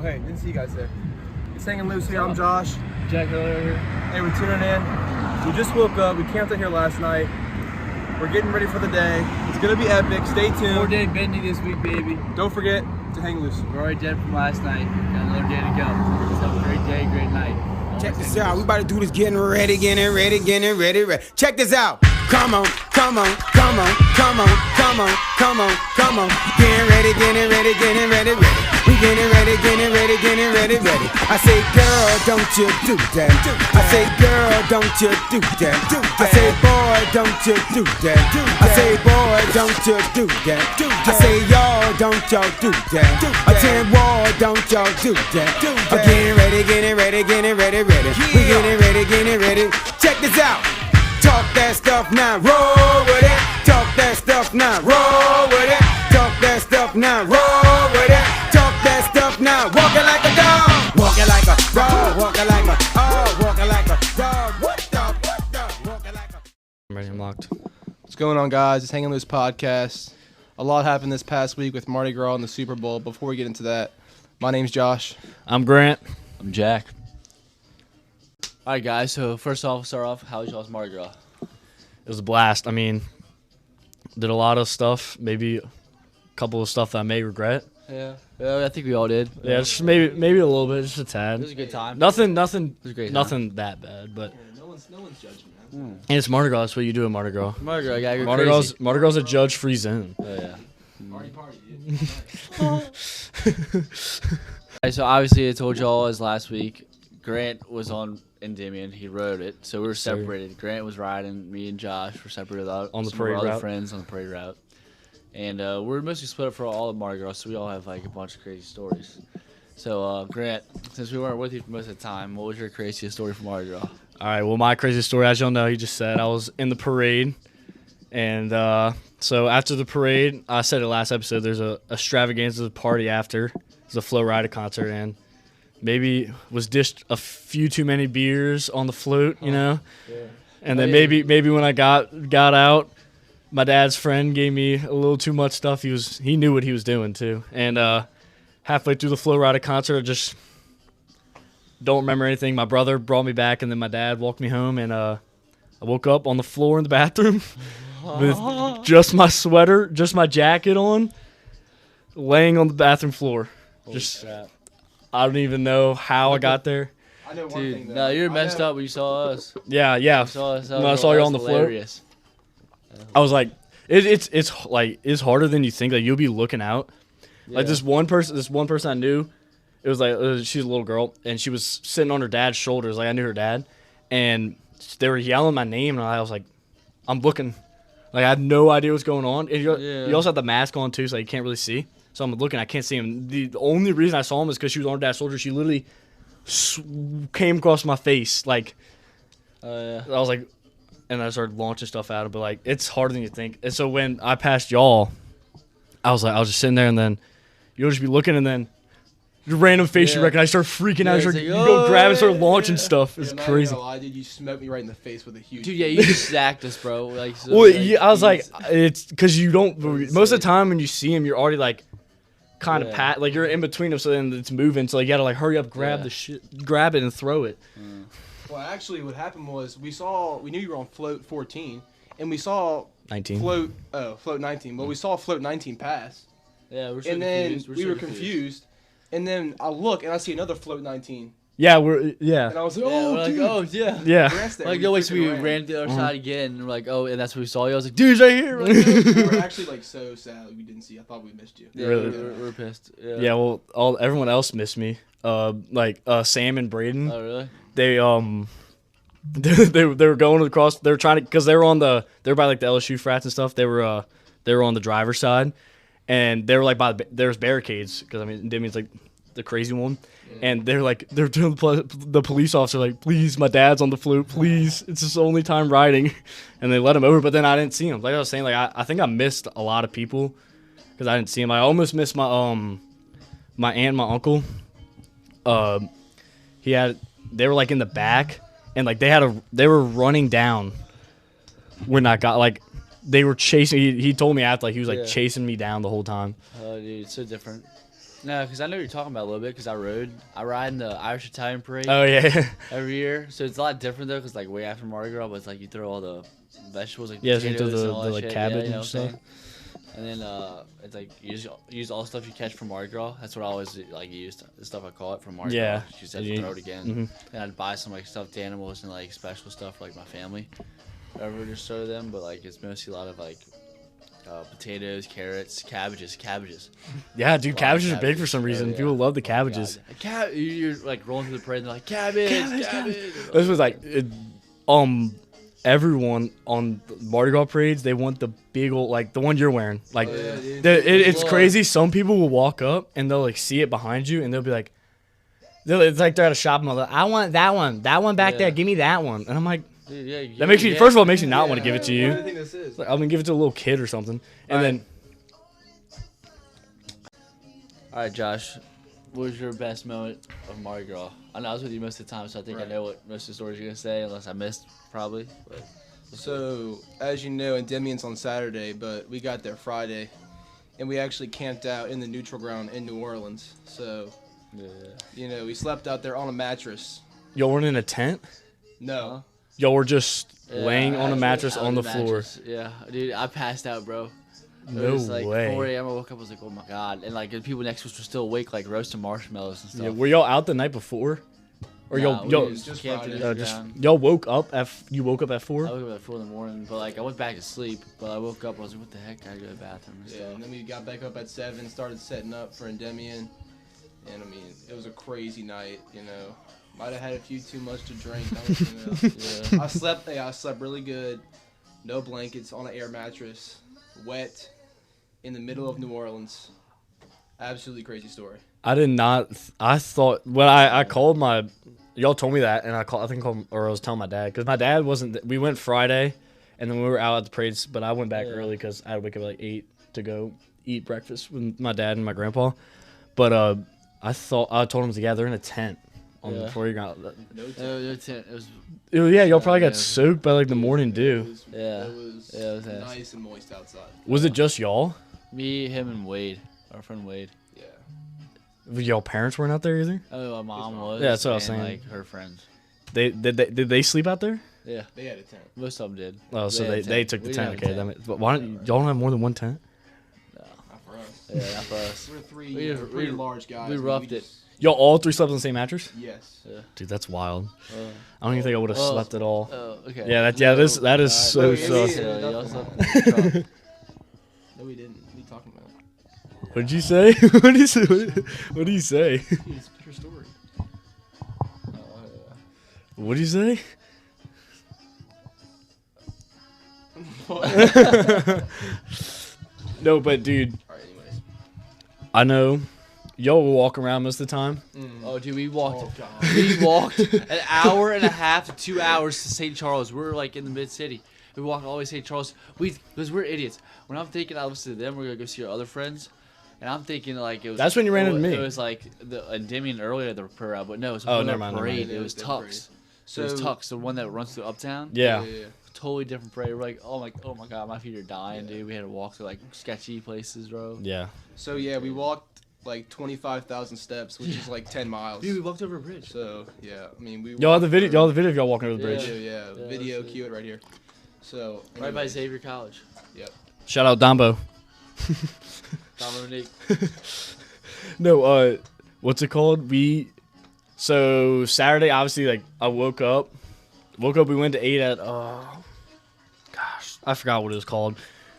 hey, didn't see you guys there. It's Hanging Loose here. I'm Josh. Jack earlier here. Hey, we're tuning in. We just woke up. We camped out here last night. We're getting ready for the day. It's gonna be epic. Stay tuned. 4-day bendy this week, baby. Don't forget to hang loose. We're already dead from last night. Got another day to go. Just have a great day, great night. Check this out. We about to do this getting ready. Check this out. Come on. Getting ready. We getting ready. I say, girl, don't you do that. I say, girl, don't you do that. I say, boy, don't you do that. I say, boy, don't you do that. I say, y'all, don't y'all do that. I tell war, don't y'all do that. Getting ready. We getting ready. Check this out. Talk that stuff now, roll with it. Talk that stuff now, roll with it. Talk that stuff now, roll with it. Talk that stuff now, walking like a dog. Walking like a dog, walking like a dog. What dog? Walking like a... I'm ready, I'm locked. What's going on, guys? It's Hanging Loose Podcast. A lot happened this past week with Mardi Gras and the Super Bowl. Before we get into that, my name's Josh. I'm Grant. I'm Jack. All right, guys. So first off, we'll start off. How was y'all's Mardi Gras? It was a blast. I mean, did a lot of stuff. Maybe a couple of stuff that I may regret. Yeah, I think we all did. Yeah, just maybe a little bit, just a It tad. was a good time. Nothing, It was a great time. nothing that bad. But No one's judging, man. and it's Mardi Gras. That's what you do at Mardi Gras. Mardi Gras, yeah, Mardi Gras is a judge-free zone. Oh yeah. Party. Alright, so obviously I told y'all as last week, Grant was on Endymion. He rode it, so we were Sir. separated. Grant was riding. Me and Josh were separated out On the some of our parade other route. friends on the parade route, and we're mostly split up for all of Mardi Gras, so we all have like a bunch of crazy stories. So Grant, since we weren't with you for most of the time, what was your craziest story from Mardi Gras? All right. Well, my crazy story, as y'all know, he just said I was in the parade, and so after the parade, I said it last episode. There's a extravaganza party after. There's a Flow Rider concert, and maybe was dished a few too many beers on the float, you know. Yeah. And then maybe when I got out, my dad's friend gave me a little too much stuff. He knew what he was doing too. And halfway through the Flow Rider concert, I just don't remember anything. My brother brought me back, and then my dad walked me home, and I woke up on the floor in the bathroom with just my sweater, just my jacket on, laying on the bathroom floor. Just I don't even know how I got there. I know one Dude, thing, though. no, you were messed up when you saw us. Yeah. You saw us. When I saw you on the floor. hilarious. I was like, it's harder than you think. Like you'll be looking out. Like this one person I knew, it was like she's a little girl, and she was sitting on her dad's shoulders. Like I knew her dad, and they were yelling my name, and I was like, I'm looking. Like I had no idea what's going on. And you also have the mask on too, so you can't really see. So I'm looking, I can't see him. The only reason I saw him is because she was on her dad's shoulder. She literally came across my face. Like, I was like, and I started launching stuff at him. But like, it's harder than you think. And so when I passed y'all, I was just sitting there, and then you'll just be looking, and then random face you recognize, start freaking out. it's like, You go grab and start launching stuff. It's I'm not crazy. gonna lie, dude, you smoked me right in the face with a huge. Dude, yeah, you just sacked us, bro. Like, so, Well, like, yeah, I was like, Jesus. it's because you don't. Most of the time when you see him, you're already like, kind of pat, like you're in between them, so then it's moving. So you gotta like hurry up, grab the shit, grab it and throw it. Well, actually, what happened was we knew you were on float 14, and we saw 19. float 19. Well, we saw float 19 pass, Yeah, we're so and then confused. we were confused, and then I look and I see another float 19, Yeah, and I was like, Yeah, oh, we're like, dude. oh, yeah. yeah. Grant's there. Like, We no, wait, so we freaking ran to the other side again, and we're like, oh, and that's when we saw you. I was like, dude, Dude's right here. Right here. We were actually like so sad that we didn't see. I thought we missed you. yeah, Really? we're pissed. Yeah. Yeah, well, everyone else missed me. Sam and Braden. Oh, really? They they were going across. They were trying to, because they were by like the LSU frats and stuff. They were on the driver's side, and they were like there's barricades, because I mean Demi's like the crazy one, and they're telling the police officer like, please, my dad's on the float, please, it's his only time riding, and they let him over. But then I didn't see him. Like I was saying, like I think I missed a lot of people because I didn't see him. I almost missed my my aunt and my uncle. They were like in the back. And like they were running down when I got, like, they were chasing. He told me after, like, he was like chasing me down the whole time. Oh, dude, it's so different. No, because I know what you're talking about a little bit. Because I ride in the Irish Italian parade Oh yeah. every year. So it's a lot different though. Because like way after Mardi Gras, but it's like you throw all the vegetables like Yeah, so you potatoes throw and all the that like shit. cabbage you know and what I'm stuff. saying? And then it's like you use all the stuff you catch from Mardi Gras. That's what I always like used the stuff I call it from Mardi Yeah. Gras. She said You- throw it again. And I'd buy some like stuffed animals and like special stuff for, like my family. Whatever, just throw them. But like it's mostly a lot of like potatoes, carrots, cabbages. Yeah, dude, Wow, cabbages are big for cabbage. some reason. Oh, yeah. People love the cabbages. You're like rolling through the parade and they're like cabbage. This was like, everyone on Mardi Gras parades, they want the big old, like the one you're wearing. Like, it's crazy. Some people will walk up and they'll like see it behind you and they'll be like, it's like they're at a shopping mall. I want that one back there. Give me that one. And I'm like, Dude, yeah, that makes me, first of all, it makes me not want to give it to you. What do you think this is? Like, I'm gonna give it to a little kid or something. And then, All right, Josh, what was your best moment of Mardi Gras? I know I was with you most of the time, so I think I know what most of the stories you're gonna say, unless I missed probably. But So, as you know, Endemion's on Saturday, but we got there Friday, and we actually camped out in the neutral ground in New Orleans. So, yeah. We slept out there on a mattress. y'all weren't in a tent? No. Y'all were just laying on a actually, mattress out on the mattress. floor. Yeah, dude, I passed out, bro. It No was like way. 4 a.m. I woke up, I was like, oh my god, and like the people next to us were still awake, like roasting marshmallows and stuff. Yeah, were y'all out the night before? Or Nah, y'all we just camped in Friday. the ground. y'all woke up at you woke up at 4? I woke up at 4 in the morning, but like I went back to sleep. But I woke up, I was like, what the heck? I gotta go to the bathroom and Yeah, stuff. and then we got back up at 7, started setting up for Endemion. And, I mean, it was a crazy night, Might have had a few too much to drink. I slept really good. No blankets, on an air mattress. Wet. In the middle of New Orleans. Absolutely crazy story. I did not. I thought when I called my, y'all told me that, and I was telling my dad because my dad wasn't. We went Friday, and then we were out at the parades, but I went back early because I had to wake up at like 8 to go eat breakfast with my dad and my grandpa. But I told him to gather in a tent on before you got. No tent. No tent. It was Yeah, y'all probably got yeah. soaked by like the morning dew. Yeah. It was, Yeah, it was nice. nice and moist outside. Was it just y'all? me, him, and Wade, our friend Wade. Yeah. Y'all parents weren't out there either. Oh, my mom was. Yeah, that's what I was and, saying. Like her friends. Did they sleep out there? Yeah, They had a tent. most of them did. Oh, so had a they tent. took the We tent. didn't have Okay, a that but why don't y'all don't have more than one tent? Not for us. Yeah, not for us. We're three We- pretty we- large guys. we I mean, roughed it. just- Y'all all three slept on the same mattress? Yes. Dude, that's wild. I don't even think I would have slept at all. Oh, okay. Yeah, that is so No, sus. yeah, yeah. Y'all slept in the truck. No, we didn't. What are you talking about? What did you say? What did you say? What do you say? Dude, it's a better story. What did you say? No, but dude, Alright, anyways. I know y'all will walk around most of the time. Oh, dude, we walked. Oh, God. We walked an hour and a half to 2 hours to St. Charles. We're like in the mid city. We walked all the way to St. Charles. Because we're idiots. When I'm thinking, I was to them, we're gonna go see our other friends, and I'm thinking like it was. That's when you ran into me. It was like the Endymion earlier the parade, but no, it was Oh, before never the mind, never parade. mind. It was The Tux. parade. So it was Tux, the one that runs through Uptown. Yeah. Totally different parade. We're like, oh my god, my feet are dying, dude. We had to walk through like sketchy places, bro. Yeah. So yeah, we walked like 25,000 steps, which is like 10 miles. Dude, we walked over a bridge. So yeah, I mean we. Y'all have the walked video. through- Y'all have the video of y'all walking over the bridge. Yeah, Yeah, video, that's cue it right here. So Right by anyways, Xavier College. Yep. Shout out Dombo. Dominique. No, what's it called? So Saturday, obviously, like I woke up. We went to eat at gosh, I forgot what it was called.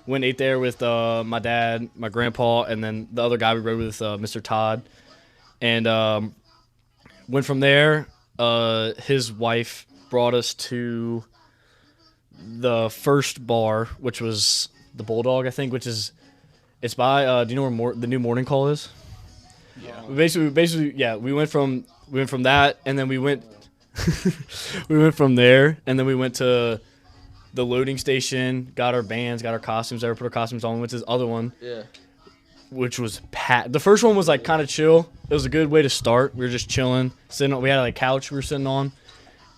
Went and ate there with my dad, my grandpa, and then the other guy we rode with, Mr. Todd, and went from there. His wife brought us to the first bar, which was the Bulldog, I think, which is it's by. Do you know where the new Morning Call is? Yeah. Basically, yeah. We went from that, and then we went from there, and then we went to the loading station, got our bands, got our costumes there, put our costumes on, went to this other one, Yeah. which was packed. The first one was like kind of chill. It was a good way to start. We were just chilling, sitting on, we had like a couch we were sitting on,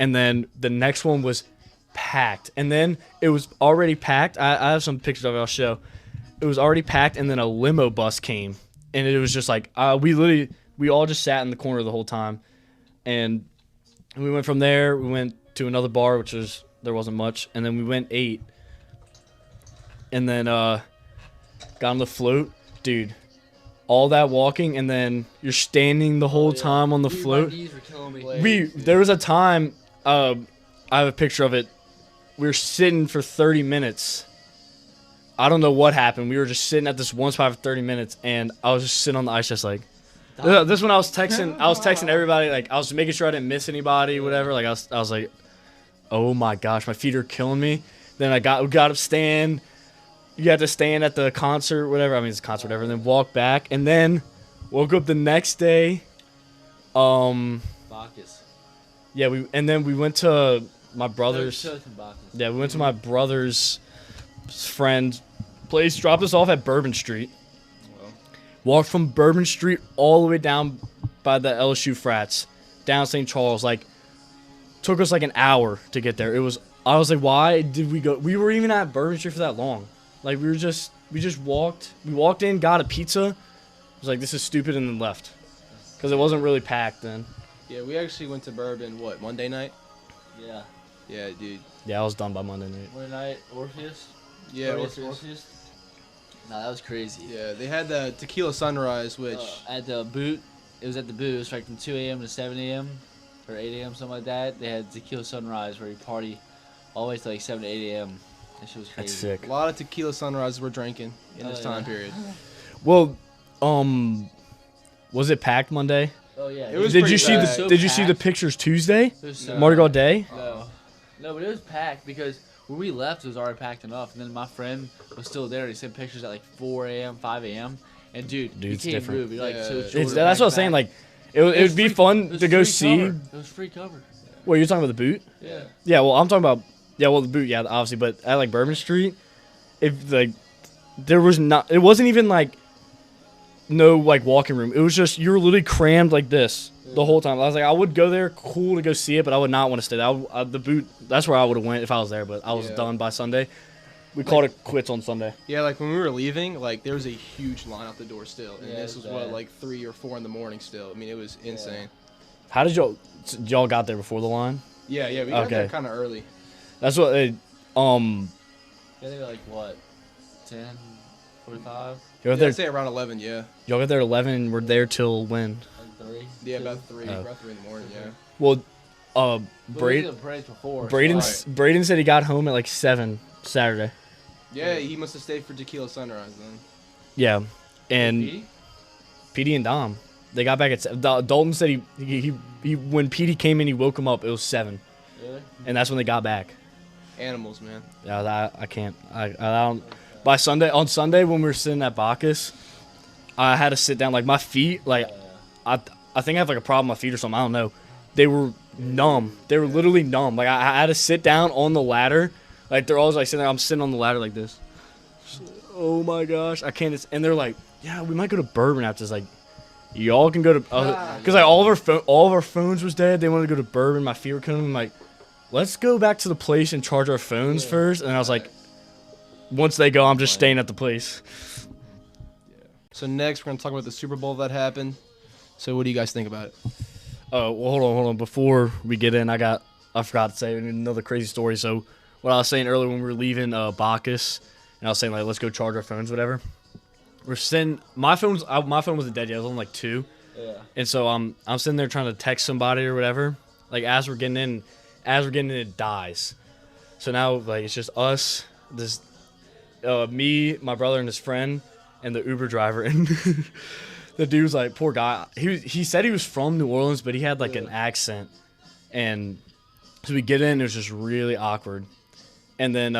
and then the next one was packed, and then it was already packed. I have some pictures of it I'll show. It was already packed, and then a limo bus came and it was just like we all just sat in the corner the whole time, and we went from there. We went to another bar, there wasn't much, and then we went 8, and then got on the float, dude. All that walking, and then you're standing the whole time on the float. My knees were killing me. There was a time, I have a picture of it. We were sitting for 30 minutes. I don't know what happened. We were just sitting at this one spot for 30 minutes, and I was just sitting on the ice, just like. This one I was texting everybody, like I was making sure I didn't miss anybody, whatever. Like I was like, oh my gosh, my feet are killing me. Then we got up, stand. You had to stand at the concert, whatever. I mean, it's a concert, whatever. And then walk back, and then woke up the next day. Bacchus. Yeah, we went to my brother's. Bacchus. Yeah, we went to my brother's friend's place. Dropped us off at Bourbon Street. Walked from Bourbon Street all the way down by the LSU frats, down St. Charles. Like, took us like an hour to get there. I was like, why did we go? We were even at Bourbon Street for that long. Like, we just walked. We walked in, got a pizza. I was like, this is stupid, and then left. Because it wasn't really packed then. Yeah, we actually went to Bourbon, Monday night? Yeah. Yeah, dude. Yeah, I was done by Monday night. Monday night, Orpheus? Yeah, Orpheus? No, that was crazy. Yeah, they had the Tequila Sunrise, which... At the boot, it was like from 2 a.m. to 7 a.m. or 8 a.m., something like that. They had Tequila Sunrise where you party all the way to like 7 to 8 a.m. That shit was crazy. That's sick. A lot of Tequila Sunrises were drinking in this time period. Well, was it packed Monday? Oh yeah. It was Did you pretty see the pictures Tuesday? No. Mardi Gras Day? No, but it was packed because when we left, it was already packed enough. And then my friend was still there. He sent pictures at like 4 a.m., 5 a.m. And dude, it's he can't different. move. He, like, Yeah. so That's what I was saying. Like, it would be fun to go see. It was free cover. What, you're talking about the boot? Yeah. Yeah, well, I'm talking about the boot, yeah, obviously, but at like Bourbon Street, if like it wasn't even like no like walking room. It was just you were literally crammed like this the whole time. I was like, I would go there, cool to go see it, but I would not want to stay there. The boot, that's where I would have went if I was there, but I was done by Sunday. We called it quits on Sunday. Yeah, like when we were leaving, like there was a huge line out the door still, and Yeah, this was bad. like 3 or 4 in the morning still. I mean, it was insane. How did y'all got there before the line? Yeah, we got Okay. there kind of early. That's what Yeah, they were like what, 10, 45, y'all got I'd there. say around 11. Yeah, Y'all got there at 11 and we're there till when? like 3. yeah, about 3, Oh. about 3 in the morning. Yeah. Well, But we Braden. did the parades before. Braden said he got home at like 7 Saturday. Yeah, he must have stayed for Tequila Sunrise then. Yeah, and Petey? PD and Dom, they got back at Dalton said he when PD came in, he woke him up. It was 7, Really? and that's when they got back. Animals, man. Yeah, I can't. I don't. On Sunday when we were sitting at Bacchus, I had to sit down. Like my feet, like I think I have like a problem with my feet or something. I don't know. They were numb. They were literally numb. Like I had to sit down on the ladder. Like they're always like sitting there. I'm sitting on the ladder like this. Oh my gosh, I can't. And they're like, yeah, we might go to Bourbon after this. Like, y'all can go to because like all of our phones was dead. They wanted to go to Bourbon. My feet were killing me. I'm like, let's go back to the place and charge our phones first. And I was like, once they go, I'm just staying at the place. So next, we're gonna talk about the Super Bowl that happened. So what do you guys think about it? Oh, well, hold on. Before we get in, I forgot to say another crazy story. So what I was saying earlier when we were leaving Bacchus, and I was saying like, let's go charge our phones, whatever. We're sitting. My phone wasn't dead yet. I was on like 2. Yeah. And so I'm sitting there trying to text somebody or whatever. Like as we're getting in, it dies. So now like it's just us, me, my brother, and his friend, and the Uber driver. And the dude was like, poor guy. He said he was from New Orleans, but he had like an accent. And so we get in, it was just really awkward. And then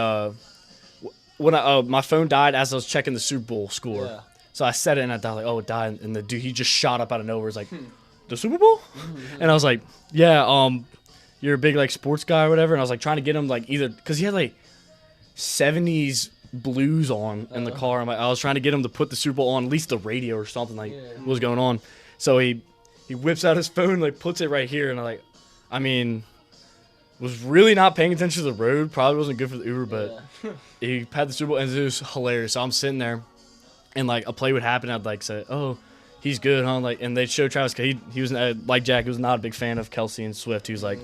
when my phone died as I was checking the Super Bowl score. Yeah. So I said it and I thought like, oh, it died. And the dude, he just shot up out of nowhere. He's like, the Super Bowl? And I was like, yeah, you're a big like sports guy or whatever. And I was like trying to get him like either, cause he had like 70s blues on in the car. I was trying to get him to put the Super Bowl on, at least the radio or something like what was going on. So he whips out his phone, like puts it right here. And was really not paying attention to the road. Probably wasn't good for the Uber, but he had the Super Bowl and it was hilarious. So I'm sitting there and like a play would happen, I'd like say, "Oh, he's good, huh?" Like, and they'd show Travis. He was like Jack. He was not a big fan of Kelsey and Swift. He was like,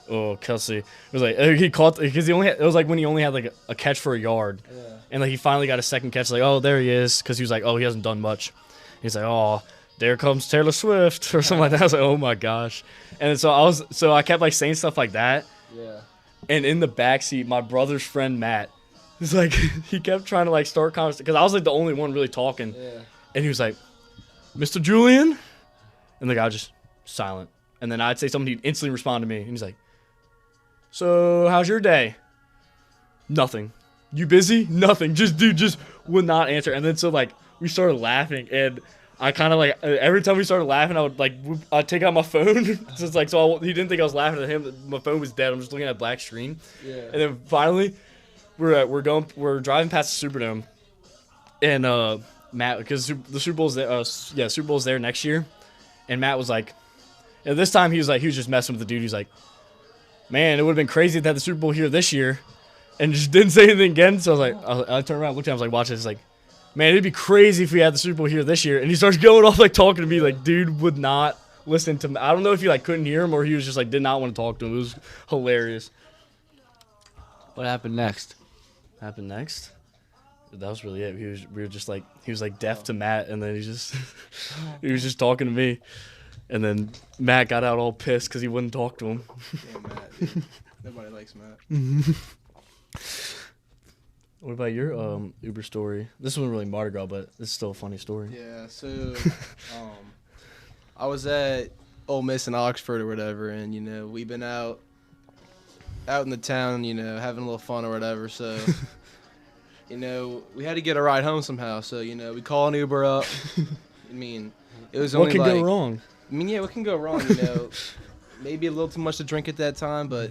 "Oh, Kelsey." It was like he caught because it was like when he only had like a catch for a yard, and like he finally got a second catch. Like, oh, there he is, because he was like, oh, he hasn't done much. He's like, oh, there comes Taylor Swift or something like that. I was like, oh my gosh. And so I kept like saying stuff like that. Yeah. And in the backseat, my brother's friend Matt, he's like, he kept trying to like start conversation because I was like the only one really talking. Yeah. And he was like, Mr. Julian, and the guy was just silent. And then I'd say something, he'd instantly respond to me, and he's like, so how's your day? Nothing. You busy? Nothing. Just would not answer. And then so like we started laughing, and I kind of like every time we started laughing, I'd take out my phone. So it's like he didn't think I was laughing at him. My phone was dead. I'm just looking at a black screen. Yeah. And then finally, we're driving past the Superdome, and Matt, because the Super Bowl's there, Super Bowl's there next year, and Matt was like, and this time he was just messing with the dude. He's like, man, it would have been crazy to have the Super Bowl here this year, and just didn't say anything again. So I was like, I turned around, looked at him, I was like, watch this. He's like, man, it'd be crazy if we had the Super Bowl here this year. And he starts going off like talking to me, like dude would not listen to me. I don't know if he like couldn't hear him or he was just like did not want to talk to him. It was hilarious. What happened next? That was really it. He was like deaf to Matt, and then he was just talking to me, and then Matt got out all pissed because he wouldn't talk to him. Yeah, Matt. Dude. Nobody likes Matt. What about your Uber story? This wasn't really Mardi Gras, but it's still a funny story. Yeah, so I was at Ole Miss in Oxford or whatever, and we've been out in the town, having a little fun or whatever. So we had to get a ride home somehow. So we call an Uber up. I mean, it was only what can go wrong? I mean, yeah, what can go wrong? Maybe a little too much to drink at that time, but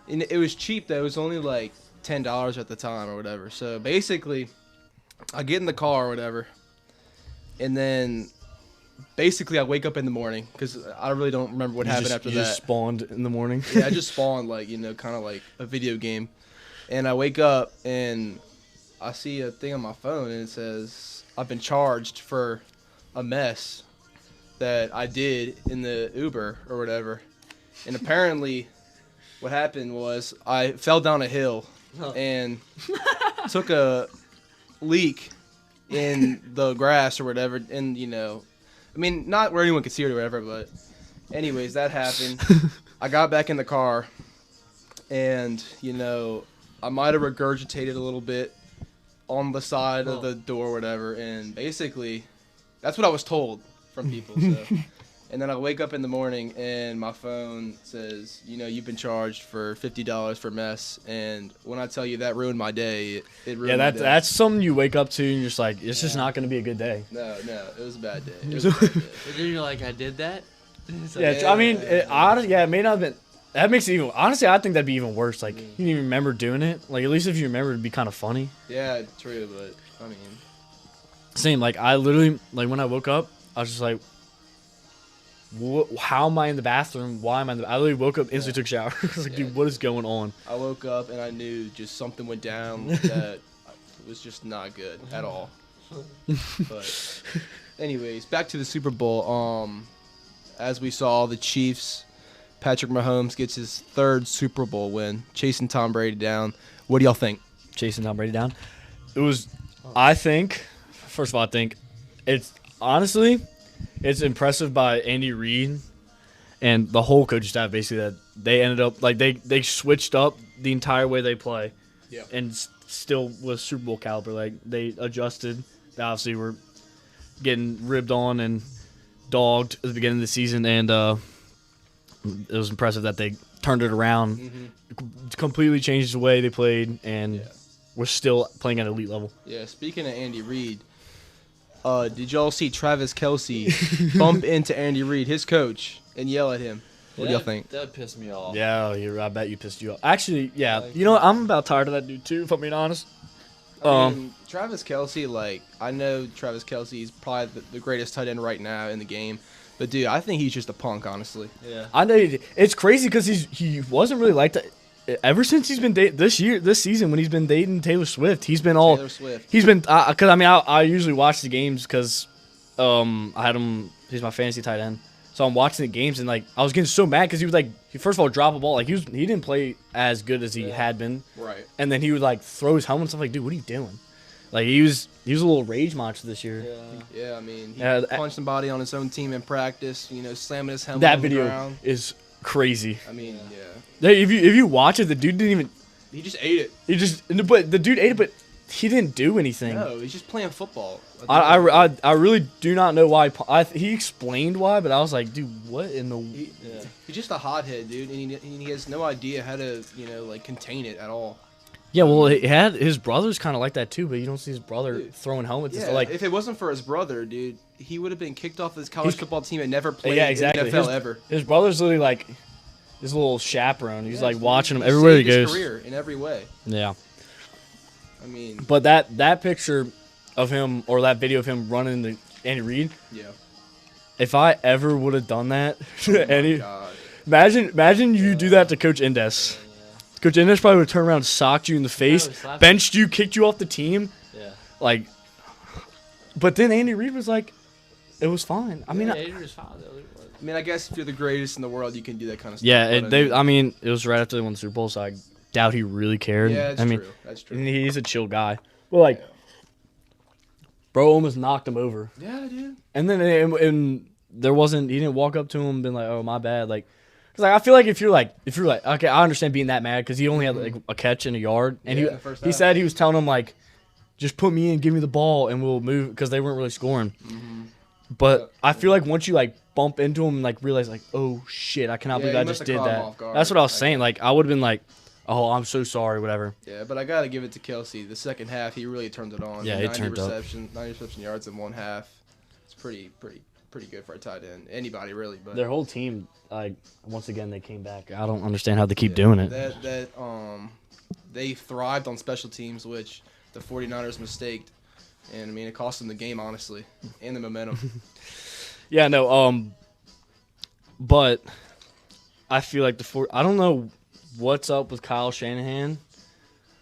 it was cheap though. It was only like $10 at the time or whatever. So basically, I get in the car or whatever, and then basically I wake up in the morning because I really don't remember what happened after that. You just spawned in the morning? Yeah, I just spawned kind of like a video game. And I wake up and I see a thing on my phone and it says I've been charged for a mess that I did in the Uber or whatever. And apparently what happened was I fell down a hill and took a leak in the grass or whatever. And, I mean, not where anyone could see it or whatever, but anyways, that happened. I got back in the car and, I might have regurgitated a little bit on the side of the door or whatever. And basically, that's what I was told from people. So. And then I wake up in the morning and my phone says, you've been charged for $50 for mess. And when I tell you that ruined my day, it ruined my day. That's something you wake up to and you're just like, it's just not going to be a good day. No, it was a bad day. It was a bad day. But then you're like, I did that? Yeah, I mean, it may not have been. That makes it even. Honestly, I think that'd be even worse. Like, you didn't even remember doing it. Like, at least if you remember, it'd be kind of funny. Yeah, true, but I mean. Same. Like, I literally, when I woke up, I was just like, how am I in the bathroom? Why am I in the I literally woke up, instantly took a shower. I was like, dude, what is going on? I woke up and I knew just something went down that was just not good at all. But anyways, back to the Super Bowl. As we saw, the Chiefs, Patrick Mahomes gets his third Super Bowl win, chasing Tom Brady down. What do y'all think? Chasing Tom Brady down? It was, I think, first of all, I think it's honestly, it's impressive by Andy Reid and the whole coaching staff, basically, that they ended up, they switched up the entire way they play. Yeah. And still was Super Bowl caliber. Like, they adjusted. They obviously were getting ribbed on and dogged at the beginning of the season, and it was impressive that they turned it around, completely changed the way they played, and were still playing at elite level. Yeah, speaking of Andy Reid, did y'all see Travis Kelce bump into Andy Reid, his coach, and yell at him? What do y'all think? That pissed me off. Yeah, I bet you pissed you off. Actually, yeah. You know what? I'm about tired of that dude, too, if I'm being honest. I mean, Travis Kelce, I know Travis Kelce is probably the greatest tight end right now in the game. But, dude, I think he's just a punk, honestly. Yeah. I know it's crazy because he wasn't really like that. ever since he's been this season when he's been dating Taylor Swift, he's been all Taylor Swift. he's been because I usually watch the games because I had him. He's my fantasy tight end, so I'm watching the games and like I was getting so mad because he was like he first of all drop a ball like he didn't play as good as he had been, Right. and then he would like throw his helmet and stuff like, dude, what are you doing? Like he was a little rage monster this year. Yeah, I mean, he Yeah, punched somebody on his own team in practice. You know, slamming his helmet That on the video ground. is crazy. I mean, yeah. If you watch it, the dude didn't even. He just ate it. But the dude ate it, but he didn't do anything. No, he's just playing football. I really do not know why. He explained why, but I was like, dude, what in the? He's just a hothead, dude, and he has no idea how to, like contain it at all. Yeah, well, his brother's kind of like that too, but you don't see his brother throwing helmets. Yeah, and like if it wasn't for his brother, dude, he would have been kicked off his college football team and never played yeah, exactly. in the NFL ever. His brother's literally like his little chaperone. He's like watching him He everywhere he saved his goes. career in every way. Yeah, I mean, but that picture of him or that video of him running the Andy Reid. yeah. If I ever would have done that, God. imagine you do that to Coach Indes. Coach Indes probably would turn around, and socked you in the face, benched you, kicked you off the team. Yeah. Like, but then Andy Reid was like, it was fine. I mean, I guess if you're the greatest in the world, you can do that kind of stuff. yeah, but it was right after they won the Super Bowl, so I doubt he really cared. Yeah, that's true. That's true. And he's a chill guy. But like, bro almost knocked him over. Yeah, dude. And then and there wasn't. He didn't walk up to him and been like, "Oh, my bad." Like, cause like I feel like if you're like, okay, I understand being that mad because he only had like a catch in a yard, and Yeah, the first he half. said he was telling him like, just put me in, give me the ball, and we'll move because they weren't really scoring. Mm-hmm. But I feel like once you like bump into him and like realize like, oh shit, I cannot Yeah, believe he I must just have did caught him that. off guard. That's what I was Like, saying. Like I would have been like, oh, I'm so sorry, whatever. Yeah, but I gotta give it to Kelsey. The second half, he really turned it on. Yeah, he turned up. 90 reception yards in one half. It's pretty good for a tight end. Anybody really, but Their whole team, like once again, they came back. I don't understand how they keep doing it. They thrived on special teams, which the 49ers mistaked. And I mean, it cost them the game, honestly, and the momentum. Yeah, no, but I feel like I don't know what's up with Kyle Shanahan,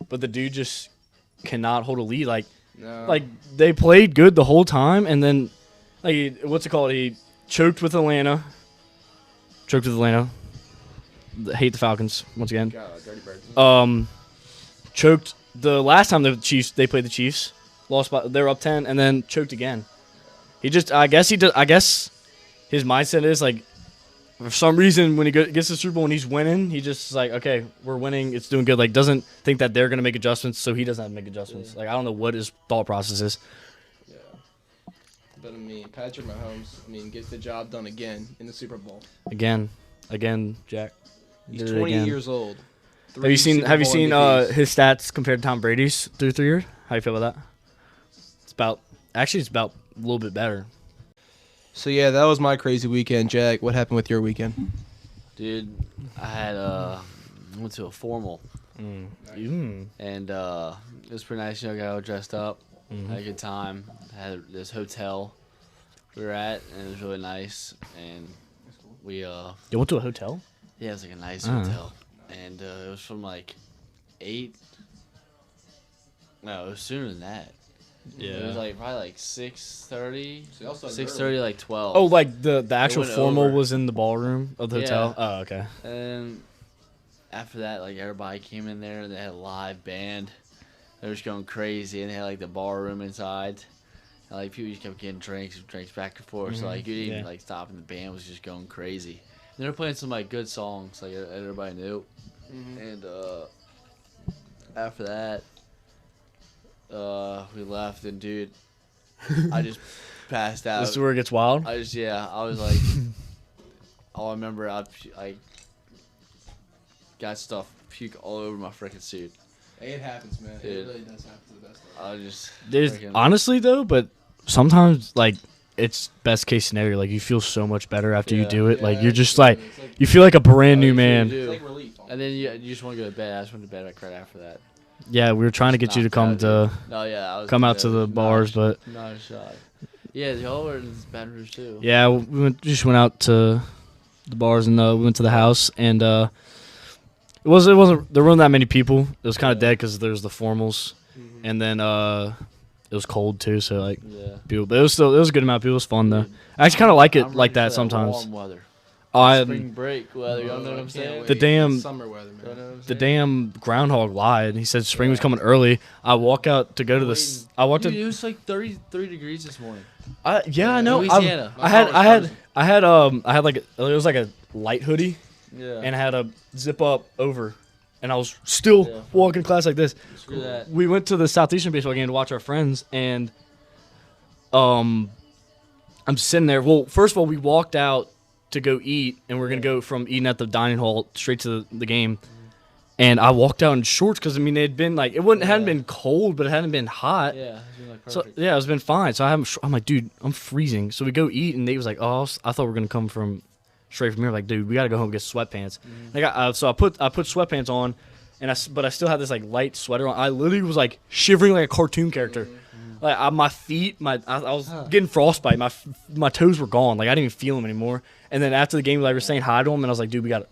but the dude just cannot hold a lead. Like they played good the whole time, and then like what's it called? He choked with Atlanta. Hate the Falcons once again. God, dirty birds. Choked the last time they played the Chiefs. Lost they were up 10 and then choked again. I guess his mindset is like for some reason when he gets to the Super Bowl and he's winning, he just is like, okay, we're winning, it's doing good. Like doesn't think that they're gonna make adjustments, so he doesn't have to make adjustments. Like I don't know what his thought process is. Yeah. But I mean, Patrick Mahomes, gets the job done again in the Super Bowl. Again, Jack. He's Did it 20 again. years old. Have you seen MVPs. his stats compared to Tom Brady's through 3 years? How you feel about that? It's about a little bit better. So yeah, that was my crazy weekend, Jack. What happened with your weekend? Dude, I had went to a formal, and it was pretty nice. Got all dressed up, had a good time. Had this hotel we were at, and it was really nice. And we You went to a hotel? yeah, it was like a nice hotel, and it was from like 8. No, it was sooner than that. Yeah. It was like probably like 6:30, So y'all started 6:30, like 12. Oh, like the actual went formal over. was in the ballroom of the hotel? Yeah. Oh, okay. And after that, like everybody came in there. They had a live band. They were just going crazy, and they had like the bar room inside. And like people just kept getting drinks back and forth. So like you didn't even like stop, and the band was just going crazy. And they were playing some like good songs, like everybody knew. And after that, we left, and dude, I just passed out. This is where it gets wild? I was like, all I remember, I got stuff puke all over my freaking suit. Hey, it happens, man. Dude. It really does happen to the best of us. I just There's freaking- honestly though, but sometimes like it's best case scenario. Like you feel so much better after you Yeah. do it. Like Yeah, you're it's just true. like It's like- you feel like a brand new you man. do. It's like relief. And then you just want to go to bed. I just went to bed like right after that. Yeah, we were trying to get you to Knocked come out, to dude. No, yeah, I was come out to the bars, but not a shot. Yeah, y'all were in Baton Rouge too. yeah, we just went out to the bars and we went to the house and It wasn't. There weren't that many people. It was kind of dead because there's the formals, and then it was cold too. So like, people. But it was a good amount of people. It was fun though. I actually kind of like it I'm like ready that for sometimes. Warm weather. I Spring break weather. You know what I'm saying? The damn- summer weather, man. You know what I'm The saying? damn groundhog lied. He said spring was coming early. I walk out to go to this. I walked Dude, to. it was like 33 degrees this morning. Yeah, I know. Louisiana. I had like it was like a light hoodie, Yeah. and I had a zip up over, and I was still walking to class like this. Screw that. We went to the Southeastern baseball game to watch our friends, and I'm sitting there. Well, first of all, we walked out to go eat, and we're gonna go from eating at the dining hall straight to the game. And I walked out in shorts because I mean it had been like hadn't been cold, but it hadn't been hot. Yeah. It's been like So perfect. yeah, it's been fine. So I'm like, dude, I'm freezing. So we go eat, and Nate was like, oh, I thought we were gonna come from straight from here. Like, dude, we gotta go home and get sweatpants. So I put sweatpants on, but I still had this like light sweater on. I literally was like shivering like a cartoon character. Like my feet, I was getting frostbite. My toes were gone. Like I didn't even feel them anymore. And then after the game, like, we were saying hi to him, and I was like, dude, we gotta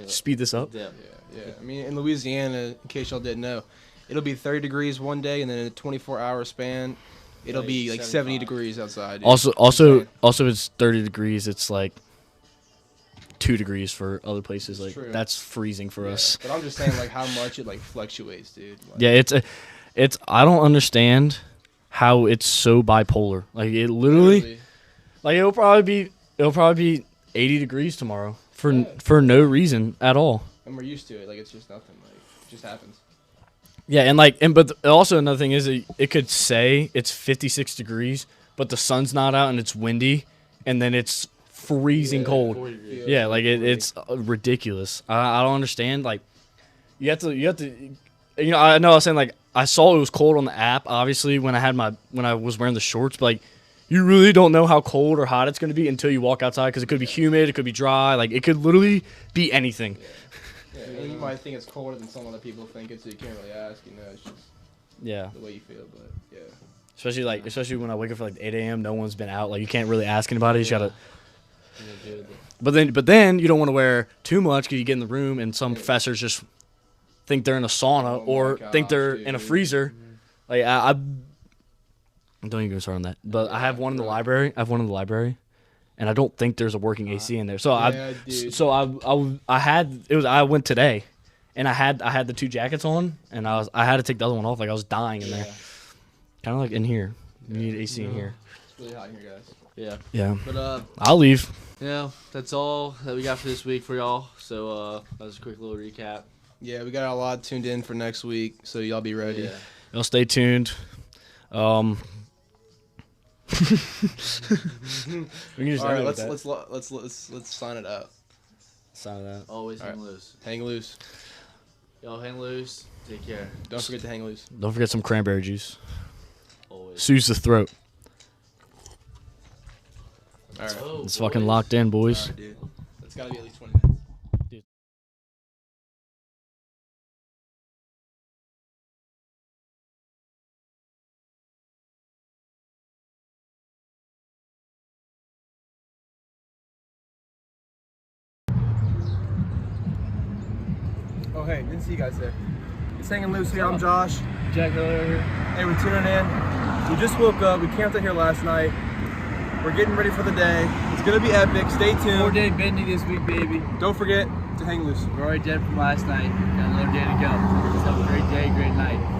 speed this up. Yeah. Yeah. I mean, in Louisiana, in case y'all didn't know, it'll be 30 degrees one day, and then in a 24-hour span, it'll be like 70 degrees outside. Dude. Also, it's 30 degrees. It's like 2 degrees for other places. Like true. that's freezing for us. But I'm just saying, like, how much it like fluctuates, dude. Like, Yeah, it's. I don't understand how it's so bipolar. Like it literally, like it'll probably be 80 degrees tomorrow for no reason at all. And we're used to it. Like, it's just nothing. Like, it just happens. Yeah, but also another thing is it could say it's 56 degrees, but the sun's not out and it's windy, and then it's freezing cold. 40 degrees. Yeah, like it's ridiculous. I don't understand. Like you have to. You know, I know I was saying like I saw it was cold on the app. Obviously, when I was wearing the shorts, but like you really don't know how cold or hot it's going to be until you walk outside because it could be humid, it could be dry, like it could literally be anything. Yeah, and you might think it's colder than some other people think it, so you can't really ask. You know, it's just Yeah. the way you feel. But yeah. Especially when I wake up for like 8 a.m. No one's been out. Like you can't really ask anybody. You just gotta. Yeah, dude. But then you don't want to wear too much because you get in the room and some professors just think they're in a sauna Oh or my think gosh, they're in a dude. freezer. Like I don't even go start on that. But I have one in the library. And I don't think there's a working AC in there. So Yeah, dude. I went today, and I had the 2 jackets on, and I had to take the other one off. Like I was dying in there, kind of like in here. You need AC in here. It's really hot in here, guys. Yeah. Yeah, But I'll leave. yeah, that's all that we got for this week for y'all. So that was a quick little recap. Yeah, we got a lot tuned in for next week, so y'all be ready. Yeah. Y'all stay tuned. We can just All right, end it with let's sign it up. sign it out. Always hang Alright. loose. Hang loose. Y'all hang loose. Take care. Don't forget to hang loose. Don't forget some cranberry juice. Always. Soothes the throat. All right. Oh, It's fucking boys. locked in, boys. All right, dude. It's got to be at least 20 minutes. Oh, hey, didn't see you guys there. It's Hanging Loose here. I'm Josh. Jack Miller here. Hey, we're tuning in. We just woke up. We camped out here last night. We're getting ready for the day. It's going to be epic. Stay tuned. 4-day bendy this week, baby. Don't forget to hang loose. We're already dead from last night. Got another day to go. So have a great day, great night.